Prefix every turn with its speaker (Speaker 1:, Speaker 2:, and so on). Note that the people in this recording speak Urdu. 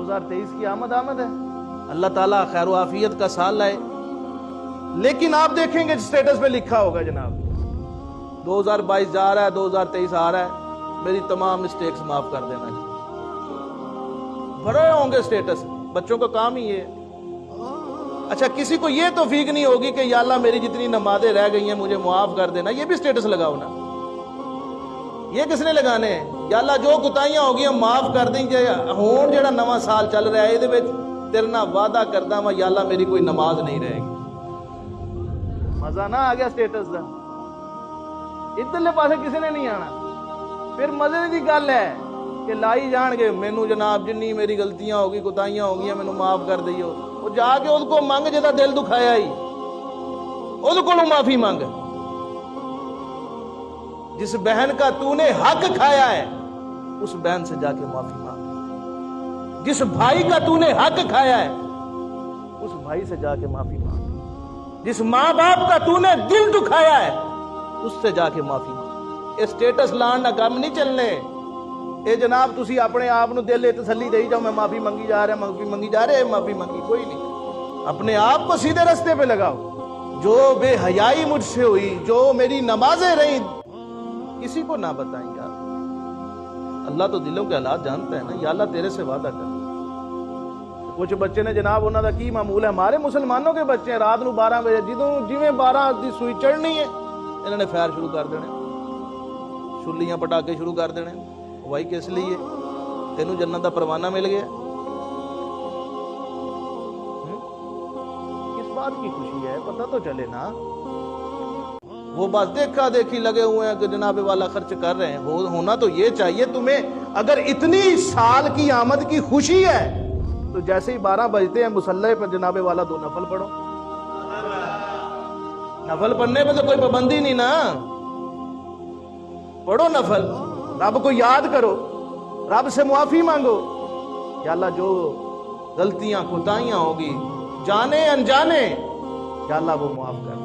Speaker 1: 2023 کی آمد ہے، اللہ تعالیٰ خیر و عافیت کا سال لائے. لیکن آپ دیکھیں گے سٹیٹس پہ لکھا ہوگا جناب 2022 جا رہا ہے، 2023 آ رہا ہے، میری تمام مسٹیکس معاف کر دینا. بڑے ہوں گے سٹیٹس، بچوں کا کام ہی یہ ہے. اچھا کسی کو یہ توفیق نہیں ہوگی کہ یا اللہ میری جتنی نمازیں رہ گئی ہیں مجھے معاف کر دینا، یہ بھی سٹیٹس لگاؤ نا. یہ کس نے لگانے ہیں؟ یا اللہ جو کوتاہیاں ہوگی ہم معاف کر دیں گے. ہون جڑا نواں سال چل رہا ہے یہ تیرے نال وعدہ کردا وا یا اللہ میری کوئی نماز نہیں رہے گی. مزہ نہ آ گیا سٹیٹس دا؟ ادھرلے پاسے کسی نے نہیں آنا. پھر مزے کی گل ہے کہ لائی جان گے مینوں جناب جنی میری غلطیاں ہوگی کوتاہیاں ہو گئی مینوں معاف کر دئیو. وہ جا کے اس کو منگ جدا دل دکھایا ہی اس کو معافی مانگ. جس بہن کا تو نے حق کھایا ہے اس بہن سے جا کے معافی مانگ. جس بھائی کا تو نے حق کھایا ہے اس بھائی سے جا کے معافی مانگ. جس ماں باپ کا تو نے دل دکھایا ہے اس سے جا کے معافی مانگ. یہ سٹیٹس لان نہ کام نہیں چلنے. اے جناب تسی اپنے آپ نو دل تسلی دے جاؤ میں معافی منگی جا رہا معافی منگی جا رہے معافی منگی کوئی نہیں. اپنے آپ کو سیدھے رستے پہ لگاؤ. جو بے حیائی مجھ سے ہوئی، جو میری نمازیں رہیں، کسی کو نہ بتائیں یار. اللہ تو دلوں کے حالات جانتا ہے نا. یا اللہ تیرے سے وعدہ کر. کچھ بچے نے جناب انہوں کا کی معمول ہے، ہمارے مسلمانوں کے بچے ہیں رات نو 12 بجے جدوں جویں 12 دی سوئی چڑھنی ہے انہوں نے فائر شروع کر دینے، چھلیاں پٹاکے شروع کر دینے. بھائی کس لیے؟ تینوں جنت دا پروانہ مل گیا. کس بات کی خوشی ہے پتہ تو چلے نا. وہ بس دیکھا دیکھی لگے ہوئے ہیں کہ جناب والا خرچ کر رہے ہیں. ہونا تو یہ چاہیے تمہیں اگر اتنی سال کی آمد کی خوشی ہے تو جیسے ہی 12 بجتے ہیں مصلی پر جناب والا 2 نفل پڑھو. نفل پڑھنے پہ تو کوئی پابندی نہیں نا. پڑھو نفل، رب کو یاد کرو، رب سے معافی مانگو. یا اللہ جو غلطیاں کوتاہیاں ہوگی جانے انجانے یا اللہ وہ معاف کر.